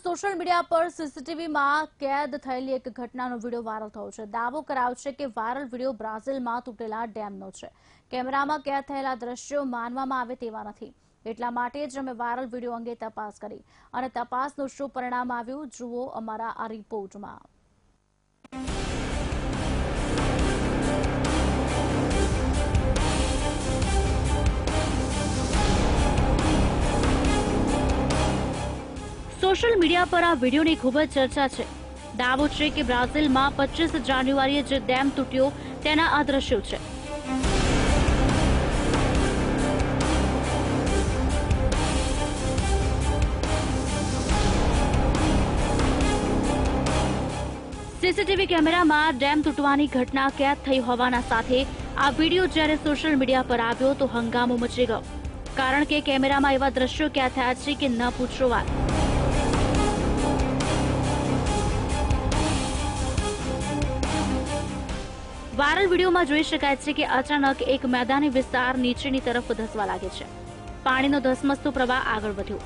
Social media પર સીસીટીવીમાં કેદ થયેલી એક ઘટનાનો વિડીયો વાયરલ થયો છે। દાવો કરાયો છે કે વાયરલ વિડીયો બ્રાઝિલમાં તૂટેલા ડેમનો છે। કેમેરામાં કેદ થયેલા દ્રશ્યો માનવામાં આવે તેવા નથી, એટલા માટે જ અમે વાયરલ વિડીયો અંગે તપાસ કરી અને તપાસનું શું પરિણામ આવ્યું જુઓ અમારા આ રિપોર્ટમાં। સોશિયલ મીડિયા પર આ વિડીયોની ખૂબ જ ચર્ચા છે। દાવો છે કે બ્રાઝિલમાં 25 જાન્યુઆરીએ જે ડેમ તૂટ્યો તેના આ દ્રશ્યો છે। સીસીટીવી કેમેરામાં ડેમ તૂટવાની ઘટના કેદ થઈ હોવાના સાથે આ વિડીયો જ્યારે સોશિયલ મીડિયા પર આવ્યો તો હંગામો મચી ગયો, કારણ કે કેમેરામાં એવા દ્રશ્યો કેદ થયા છે કે ન પૂછો વાત। વાયરલ વિડીયોમાં જોઈ શકાય છે કે અચાનક એક મેદાની વિસ્તાર નીચેની તરફ ધસવા લાગે છે। પાણીનો ધસમસતો પ્રવાહ આગળ વધ્યો,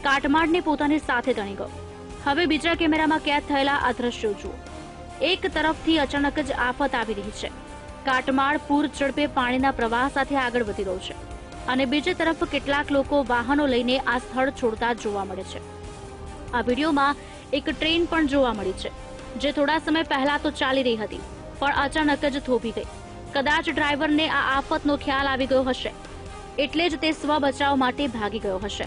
કાટમાળને પોતાની સાથે તણી ગયો। હવે બીજા કેમેરામાં કેદ થયેલા આ દ્રશ્યો જુઓ। એક તરફથી અચાનક જ આફત આવી રહી છે, કાટમાળ પૂર ઝડપે પાણીના પ્રવાહ સાથે આગળ વધી રહ્યો છે અને બીજી તરફ કેટલાક લોકો વાહનો લઈને આ સ્થળ છોડતા જોવા મળે છે। આ વિડીયોમાં એક ટ્રેન પણ જોવા મળી છે, જે થોડા સમય પહેલા તો ચાલી રહી હતી પણ અચાનક જ થોભી ગઈ। કદાચ ડ્રાઈવરને આ આફતનો ખ્યાલ આવી ગયો હશે, એટલે જ તે સ્વ બચાવ માટે ભાગી ગયો હશે।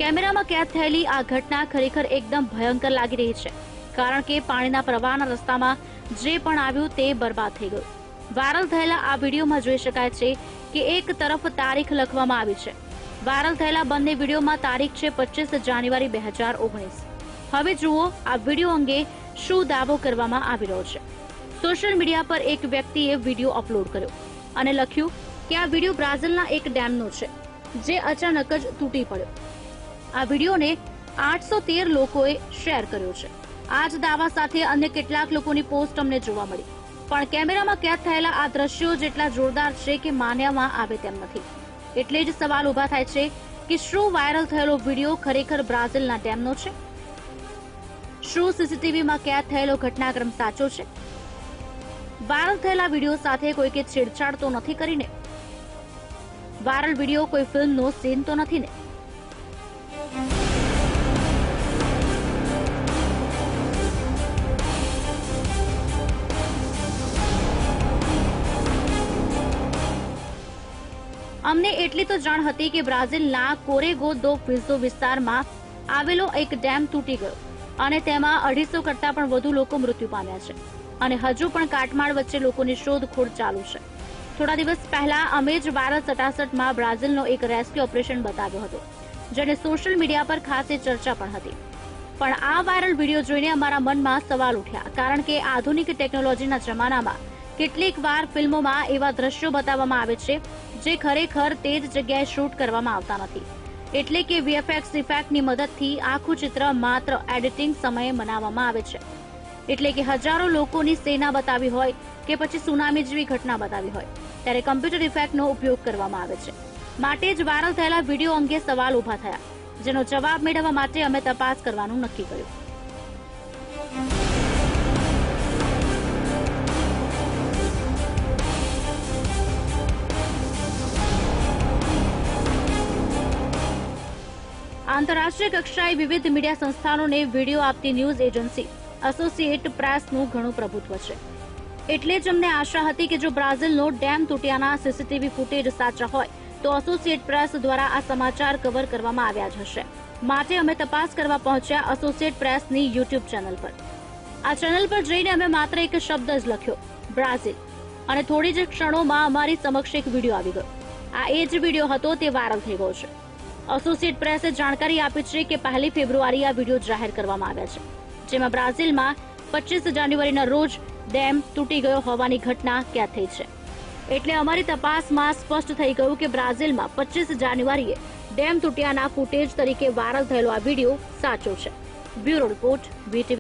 કેમેરામાં કેદ થયેલી આ ઘટના ખરેખર એકદમ ભયંકર લાગી રહી છે, કારણ કે પાણીના પ્રવાહના રસ્તામાં જે પણ આવ્યું તે બરબાદ થઈ ગયું। વાયરલ થયેલા આ વિડીયોમાં જોઈ શકાય છે કે એક તરફ તારીખ લખવામાં આવી છે। વાયરલ થયેલા બંને વિડીયોમાં તારીખ છે 25 જાન્યુઆરી 2019। હવે જુઓ આ વિડીયો અંગે શું દાવો કરવામાં આવી રહ્યો છે। સોશિયલ મીડિયા પર એક વ્યક્તિએ વિડીયો અપલોડ કર્યો અને લખ્યું કે આ વિડીયો બ્રાઝિલના એક ડેમનો છે, જે અચાનક જ તૂટી પડ્યો। આ વિડીયોને 813 લોકોએ શેર કર્યો છે। આ જ દાવા સાથે અન્ય કેટલાક લોકોની પોસ્ટ અમને જોવા મળી, પણ કેમેરામાં કેદ થયેલા આ દ્રશ્યો જેટલા જોરદાર છે કે માનવામાં આવે તેમ નથી। એટલે જ સવાલ ઉભા થાય છે કે શું વાયરલ થયેલો વિડીયો ખરેખર બ્રાઝિલના ડેમનો છે? શું સીસીટીવીમાં કેદ થયેલો ઘટનાક્રમ સાચો છે? વાયરલ થયેલા વિડીયો સાથે કોઈકે છેડછાડ તો નથી કરીને? વાયરલ વિડીયો કોઈ ફિલ્મનો સીન તો નથી ને? અમને એટલી તો જાણ હતી કે બ્રાઝિલના કોરેગો દો ફિઝો વિસ્તારમાં આવેલો એક ડેમ તૂટી ગયો અને તેમાં 250 કરતા પણ વધુ લોકો મૃત્યુ પામ્યા છે અને હજુ પણ કાટમાળ વચ્ચે લોકોની શોધખોળ ચાલુ છે। થોડા દિવસ પહેલા અમે જ વાયરલ 67માં બ્રાઝિલનો એક રેસ્ક્યુ ઓપરેશન બતાવ્યો હતો, જેને સોશિયલ મીડિયા પર ખાસી ચર્ચા પણ હતી। પણ આ વાયરલ વિડીયો જોઈને અમારા મનમાં સવાલ ઉઠ્યા, કારણ કે આધુનિક ટેકનોલોજીના જમાનામાં કેટલીક વાર ફિલ્મોમાં એવા દ્રશ્યો બતાવવામાં આવે છે જે ખરેખર તે જ જગ્યાએ શૂટ કરવામાં આવતા નથી, એટલે કે વીએફએક્સ ઇફેક્ટની મદદથી આખું ચિત્ર માત્ર એડિટિંગ સમયે બનાવવામાં આવે છે। એટલે કે હજારો લોકોની સેના બતાવી હોય કે પછી સુનામી જેવી ઘટના બતાવી હોય, ત્યારે કમ્પ્યુટર ઇફેક્ટનો ઉપયોગ કરવામાં આવે છે। માટે જ વાયરલ થયેલા વિડીયો અંગે સવાલ ઉભા થયા, જેનો જવાબ મેળવવા માટે અમે તપાસ કરવાનું નક્કી કર્યું। આંતરરાષ્ટ્રીય કક્ષાએ વિવિધ મીડિયા સંસ્થાનોને વિડીયો આપતી ન્યૂઝ એજન્સી એસોસિએટ પ્રેસનું ઘણું પ્રભુત્વ છે, એટલે જ અમને આશા હતી કે જો બ્રાઝિલનો ડેમ તૂટ્યાના સીસીટીવી ફૂટેજ સાચા હોય તો એસોસિએટ પ્રેસ દ્વારા આ સમાચાર કવર કરવામાં આવ્યા જ હશે। માટે અમે તપાસ કરવા પહોંચ્યા એસોસિએટ પ્રેસની યુટ્યુબ ચેનલ પર। આ ચેનલ પર જઈને અમે માત્ર એક શબ્દ જ લખ્યો, બ્રાઝિલ, અને થોડી જ ક્ષણોમાં અમારી સમક્ષ એક વિડીયો આવી ગયો। આ એ જ વિડીયો હતો, તે વાયરલ થઈ ગયો છે। એસોસિએટ પ્રેસે જાણકારી આપી છે કે 1 ફેબ્રુઆરીએ આ વિડીયો જાહેર કરવામાં આવ્યા છે, જેમાં બ્રાઝિલમાં 25 જાન્યુઆરીના રોજ ડેમ તૂટી ગયો હોવાની ઘટના કેદ થઈ છે। એટલે અમારી તપાસમાં સ્પષ્ટ થઈ ગયું કે બ્રાઝિલમાં 25 જાન્યુઆરીએ ડેમ તૂટ્યાના ફૂટેજ તરીકે વાયરલ થયેલો આ વિડીયો સાચો છે। Bureau report, VTV.